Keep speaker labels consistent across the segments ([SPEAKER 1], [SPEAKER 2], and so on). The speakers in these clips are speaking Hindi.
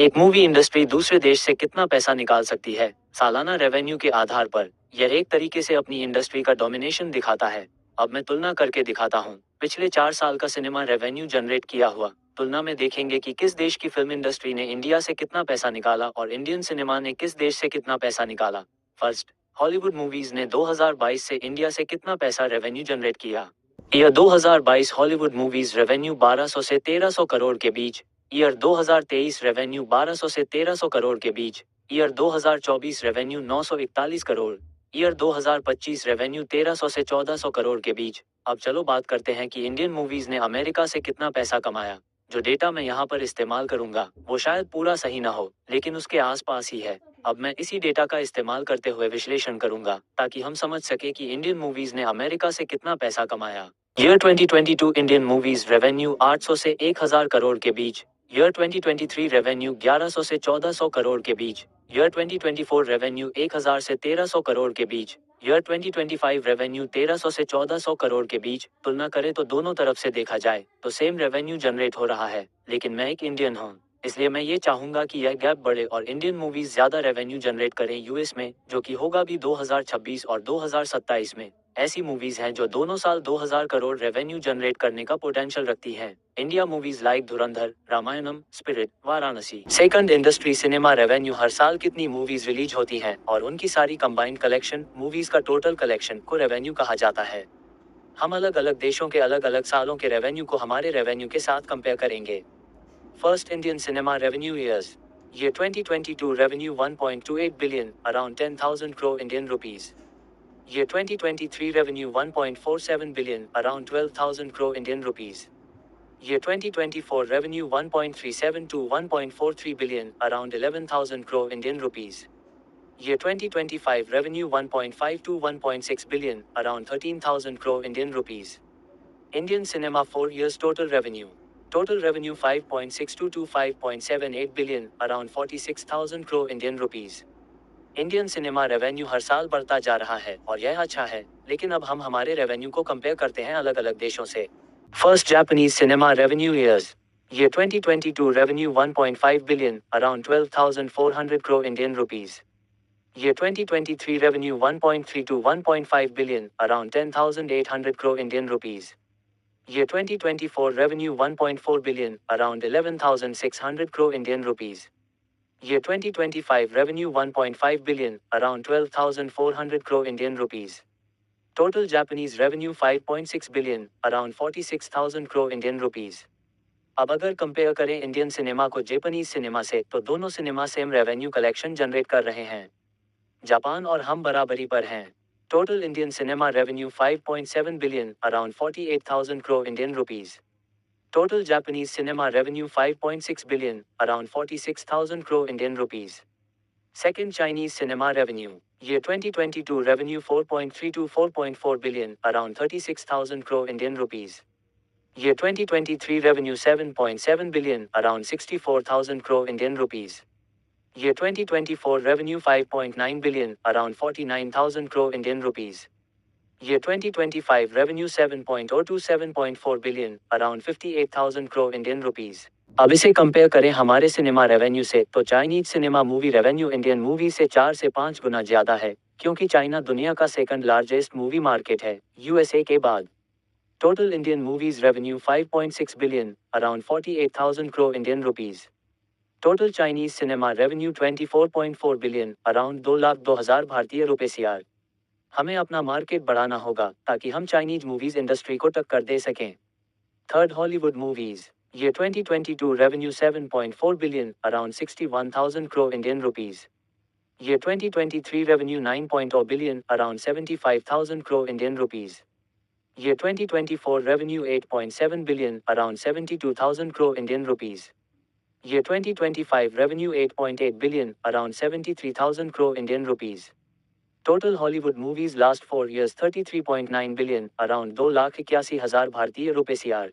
[SPEAKER 1] एक मूवी इंडस्ट्री दूसरे देश से कितना पैसा निकाल सकती है सालाना रेवेन्यू के आधार पर। यह एक तरीके से अपनी इंडस्ट्री का डोमिनेशन दिखाता है। अब मैं तुलना करके दिखाता हूँ पिछले 4 साल का सिनेमा रेवेन्यू जनरेट किया हुआ। तुलना में देखेंगे कि किस देश की फिल्म इंडस्ट्री ने इंडिया से कितना पैसा निकाला और इंडियन सिनेमा ने किस देश से कितना पैसा निकाला। फर्स्ट, हॉलीवुड मूवीज ने 2022 से इंडिया से कितना पैसा रेवेन्यू जनरेट किया। ईयर 2022 हॉलीवुड मूवीज रेवेन्यू 1200 से 1300 करोड़ के बीच। ईयर 2023 रेवेन्यू 1200 से 1300 करोड़ के बीच। Year 2024 revenue 941 crore. Year 2025 revenue 1300 से 1400 करोड़ के बीच। अब चलो बात करते हैं कि इंडियन मूवीज ने अमेरिका से कितना पैसा कमाया। जो डेटा मैं यहाँ पर इस्तेमाल करूंगा वो शायद पूरा सही ना हो, लेकिन उसके आसपास ही है। अब मैं इसी डेटा का इस्तेमाल करते हुए विश्लेषण करूंगा ताकि हम समझ सके कि इंडियन मूवीज ने अमेरिका से कितना पैसा कमाया। ईयर 2022 इंडियन मूवीज रेवेन्यू 800 से 1000 करोड़ के बीच। ईयर 2023 रेवेन्यू 1100 से 1400 करोड़ के बीच। ईयर 2024 रेवेन्यू 1000 से 1300 करोड़ के बीच। ईयर 2025 रेवेन्यू 1300 से 1400 करोड़ के बीच। तुलना करें तो दोनों तरफ से देखा जाए तो सेम रेवेन्यू जनरेट हो रहा है, लेकिन मैं एक इंडियन हूँ, इसलिए मैं ये चाहूंगा कि यह गैप बढ़े और इंडियन मूवीज ज्यादा रेवेन्यू जनरेट करें यूएस में, जो कि होगा भी 2026 और 2027 में। ऐसी मूवीज हैं जो दोनों साल 2000 करोड़ रेवेन्यू जनरेट करने का पोटेंशियल रखती हैं। India movies like Dhurandhar, Ramayanam, Spirit, Varanasi. Second, industry cinema revenue हर साल कितनी मूवीज रिलीज होती हैं और उनकी सारी कंबाइंड कलेक्शन मूवीज का टोटल कलेक्शन को रेवेन्यू कहा जाता है। हम अलग अलग देशों के अलग अलग सालों के रेवेन्यू को हमारे रेवेन्यू के साथ कंपेयर करेंगे। First, Indian cinema revenue years. Year 2022 revenue 1.28 billion, around 10,000 crore Indian rupees. Year 2023 revenue 1.47 billion, around 12,000 crore Indian rupees. Year 2024 revenue 1.37 to 1.43 billion, around 11,000 crore Indian rupees. Year 2025 revenue 1.5 to 1.6 billion, around 13,000 crore Indian rupees. Indian cinema 4 years total revenue. Total revenue 5.62 to 5.78 billion, around 46,000 crore Indian rupees. Indian cinema revenue हर साल बढ़ता जा रहा है और यह अच्छा है, लेकिन अब हम हमारे रेवेन्यू को कंपेयर करते हैं अलग अलग देशों से। First, Japanese cinema revenue years. Year 2022 revenue 1.5 billion, around 12,400 crore Indian rupees. Year 2023 revenue 1.3 to 1.5 billion, around 10,800 crore Indian rupees. Year 2024 revenue 1.4 billion, around 11,600 crore Indian rupees. Year 2025 revenue 1.5 billion, around 12,400 crore Indian rupees. Total Japanese revenue 5.6 billion, around 46,000 crore Indian rupees. अब अगर कंपेयर करें इंडियन सिनेमा को जापानीज सिनेमा से तो दोनों cinema same revenue collection generate कर रहे हैं। जापान और हम बराबरी पर हैं। Total Indian cinema revenue 5.7 billion, around 48,000 crore Indian rupees. Total Japanese cinema revenue 5.6 billion, around 46,000 crore Indian rupees. Second, Chinese cinema revenue. Year 2022 revenue 4.3 to 4.4 billion, around 36,000 crore Indian rupees. Year 2023 revenue 7.7 billion, around 64,000 crore Indian rupees. Year 2024 revenue 5.9 billion, around 49,000 crore Indian rupees. Year 2025 revenue 7.0 to 7.4 billion, around 58,000 crore Indian rupees. अब इसे कंपेयर करें हमारे सिनेमा रेवेन्यू से तो Chinese cinema movie revenue Indian movie से 4 से 5 गुना ज्यादा है, क्योंकि चाइना दुनिया का सेकंड लार्जेस्ट मूवी मार्केट है, यूएसए के बाद। Total Indian movies revenue 5.6 billion, around 48,000 crore Indian rupees. Total Chinese cinema revenue 24.4 billion, around 2,02,000 भारतीय रुपए CR. हमें अपना मार्केट बढ़ाना होगा ताकि हम चाइनीज मूवीज इंडस्ट्री को टक्कर दे सकें। Third, Hollywood movies. Year 2022 revenue 7.4 billion, around 61,000 crore Indian rupees. Year 2023 revenue 9.0 billion, around 75,000 crore Indian rupees. Year 2024 revenue 8.7 billion, around 72,000 crore Indian rupees. Year 2025 revenue 8.8 billion, around 73,000 crore Indian rupees. Total Hollywood movies last 4 years 33.9 billion, around 2,81,000 भारतीय रुपए CR.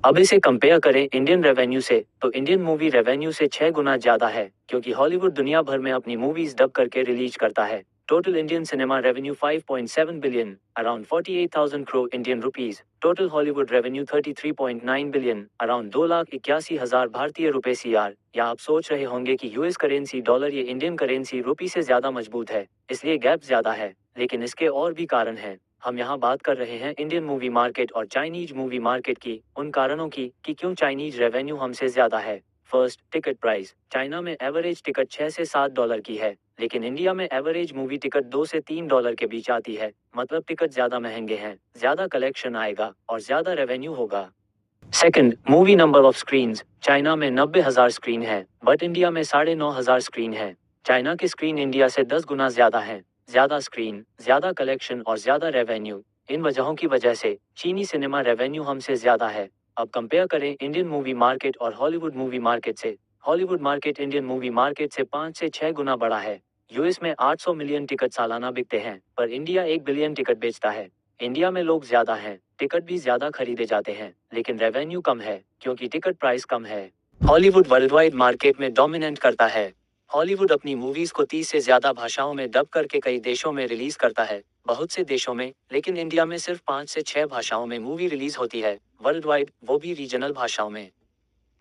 [SPEAKER 1] अब इसे कंपेयर करें इंडियन रेवेन्यू से तो इंडियन मूवी रेवेन्यू से 6 गुना ज्यादा है, क्योंकि हॉलीवुड दुनिया भर में अपनी मूवीज डब करके रिलीज करता है। Total Indian cinema revenue 5.7 billion, around 48,000 crore Indian rupees. Total Hollywood revenue 33.9 billion, around 2,81,000 भारतीय रुपए CR। या आप सोच रहे होंगे कि यूएस करेंसी डॉलर या इंडियन करेंसी रुपी से ज्यादा मजबूत है, इसलिए गैप ज्यादा है, लेकिन इसके और भी कारण हैं। हम यहाँ बात कर रहे हैं इंडियन मूवी मार्केट और चाइनीज मूवी मार्केट की, उन कारणों की कि क्यों चाइनीज रेवेन्यू हमसे ज्यादा है। First, ticket price. चाइना में एवरेज टिकट 6 से 7 डॉलर की है, लेकिन इंडिया में एवरेज मूवी टिकट 2 से 3 डॉलर के बीच आती है। मतलब टिकट ज्यादा महंगे हैं, ज्यादा कलेक्शन आएगा और ज्यादा रेवेन्यू होगा। Second, movie number of screens. China में 90,000 स्क्रीन है, बट इंडिया में 9,500 स्क्रीन है। चाइना की स्क्रीन इंडिया से 10 गुना ज्यादा है। ज्यादा स्क्रीन, ज्यादा कलेक्शन और ज्यादा रेवेन्यू, इन वजहों की वजह से चीनी सिनेमा रेवेन्यू हमसे ज्यादा है। अब कंपेयर करें इंडियन मूवी मार्केट और हॉलीवुड मूवी मार्केट से। Hollywood market Indian movie market से 5 से 6 गुना बड़ा है। यूएस में 800 मिलियन टिकट सालाना बिकते हैं, पर इंडिया 1 बिलियन टिकट बेचता है। इंडिया में लोग ज्यादा हैं, टिकट भी ज्यादा खरीदे जाते हैं, लेकिन रेवेन्यू कम है क्योंकि टिकट प्राइस कम है। हॉलीवुड वर्ल्ड वाइड मार्केट में डोमिनेट करता है। हॉलीवुड अपनी मूवीज को 30 से ज्यादा भाषाओं में डब करके कई देशों में रिलीज करता है, बहुत से देशों में, लेकिन इंडिया में सिर्फ 5 से 6 भाषाओं में मूवी रिलीज होती है वर्ल्ड वाइड, वो भी रीजनल भाषाओं में।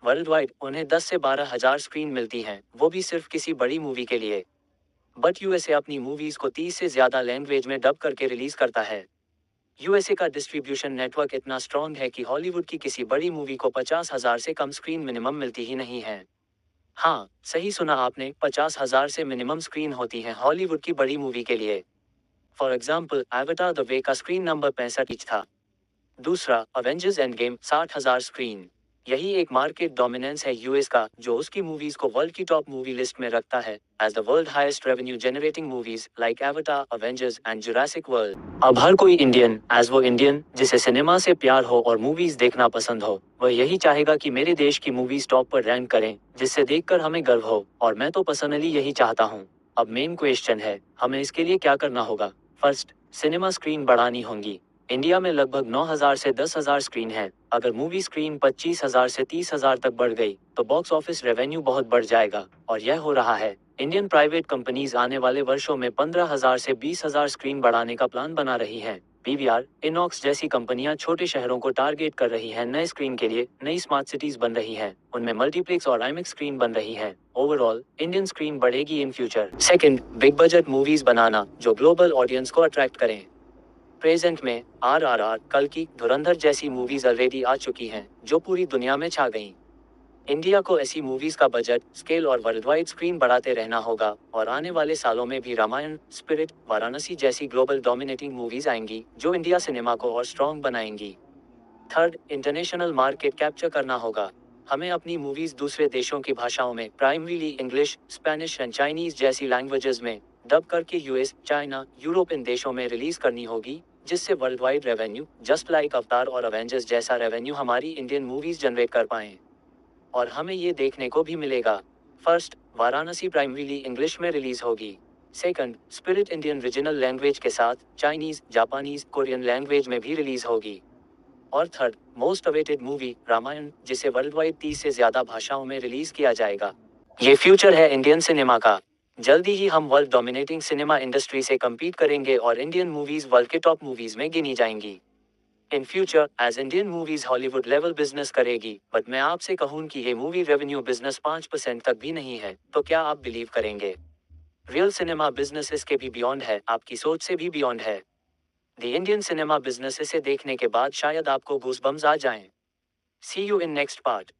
[SPEAKER 1] वर्ल्ड वाइड उन्हें 10 से 12,000 स्क्रीन मिलती हैं, वो भी सिर्फ किसी बड़ी मूवी के लिए। बट यूएसए अपनी मूवीज को 30 से ज्यादा लैंग्वेज में डब करके रिलीज करता है। यूएसए का डिस्ट्रीब्यूशन नेटवर्क इतना स्ट्रॉन्ग है कि हॉलीवुड की किसी बड़ी मूवी को 50,000 से कम स्क्रीन मिनिमम मिलती ही नहीं है। हाँ, सही सुना आपने, 50,000 से मिनिमम स्क्रीन होती है हॉलीवुड की बड़ी मूवी के लिए। For example, Avatar the way का स्क्रीन नंबर 65 इंच था। दूसरा, अवेंजर्स एंड गेम, 60,000 स्क्रीन। यही एक मार्केट डोमिनेंस है यूएस का, जो उसकी मूवीज को वर्ल्ड की टॉप मूवी लिस्ट में रखता है as the world highest revenue generating movies like Avatar, Avengers and Jurassic World. अब हर कोई इंडियन, एज वो इंडियन जिसे सिनेमा से प्यार हो और मूवीज देखना पसंद हो, वह यही चाहेगा कि मेरे देश की मूवीज टॉप पर रैंक करें, जिससे देखकर हमें गर्व हो, और मैं तो पर्सनली यही चाहता हूँ। अब मेन क्वेश्चन है, हमें इसके लिए क्या करना होगा। फर्स्ट, सिनेमा स्क्रीन बढ़ानी होंगी। इंडिया में लगभग 9,000 से 10,000 स्क्रीन है। अगर मूवी स्क्रीन 25,000 से 30,000 तक बढ़ गई, तो बॉक्स ऑफिस रेवेन्यू बहुत बढ़ जाएगा, और यह हो रहा है। इंडियन प्राइवेट कंपनीज आने वाले वर्षों में 15,000 से 20,000 स्क्रीन बढ़ाने का प्लान बना रही हैं। पीवीआर, इनॉक्स जैसी कंपनियां छोटे शहरों को टारगेट कर रही हैं नए स्क्रीन के लिए। नई स्मार्ट सिटीज बन रही हैं, उनमें मल्टीप्लेक्स और आईमैक्स स्क्रीन बन रही हैं। ओवरऑल इंडियन स्क्रीन बढ़ेगी in future. Second, big budget movies बनाना जो ग्लोबल ऑडियंस को अट्रैक्ट करें। प्रेजेंट में आरआरआर, कल्कि, धुरंधर जैसी मूवीज ऑलरेडी आ चुकी हैं, जो पूरी दुनिया में छा गईं। इंडिया को ऐसी मूवीज का बजट, स्केल और वर्ल्ड वाइड स्क्रीन बढ़ाते रहना होगा, और आने वाले सालों में भी रामायण, स्पिरिट, वाराणसी जैसी ग्लोबल डोमिनेटिंग मूवीज आएंगी, जो इंडिया सिनेमा को और स्ट्रॉन्ग बनाएंगी। थर्ड, इंटरनेशनल मार्केट कैप्चर करना होगा। हमें अपनी मूवीज दूसरे देशों की भाषाओं में, primarily English, Spanish and Chinese जैसी लैंग्वेजेस में डब करके यूएस, चाइना, यूरोप इन देशों में रिलीज करनी होगी, जिससे world wide revenue, just like अवतार और अवेंजर्स जैसा रेवेन्यू हमारी इंडियन मूवीज जनरेट कर पाएं। और हमें ये देखने को भी मिलेगा। फर्स्ट, वाराणसी प्राइमरीली इंग्लिश में रिलीज होगी। Second, spirit Indian regional language के साथ चाइनीज, जापानीज, कोरियन लैंग्वेज में भी रिलीज होगी। और third, most awaited movie Ramayana, जिसे वर्ल्ड वाइड 30 से ज्यादा भाषाओं में रिलीज किया जाएगा। ये फ्यूचर है इंडियन सिनेमा का। जल्दी ही हम वर्ल्ड डोमिनेटिंग सिनेमा इंडस्ट्री से compete करेंगे और इंडियन मूवीज वर्ल्ड के टॉप मूवीज में गिनी जाएंगी। In future as Indian movies Hollywood level business करेगी, बट मैं आपसे कहूँ कि ये मूवी रेवेन्यू बिजनेस 5% तक भी नहीं है, तो क्या आप बिलीव करेंगे? रियल सिनेमा बिजनेस इसके भी बियॉन्ड है, आपकी सोच से भी बियॉन्ड है। द इंडियन सिनेमा बिजनेस इसे देखने के बाद शायद आपको गूज़बम्स आ जाएं। सी यू इन नेक्स्ट पार्ट।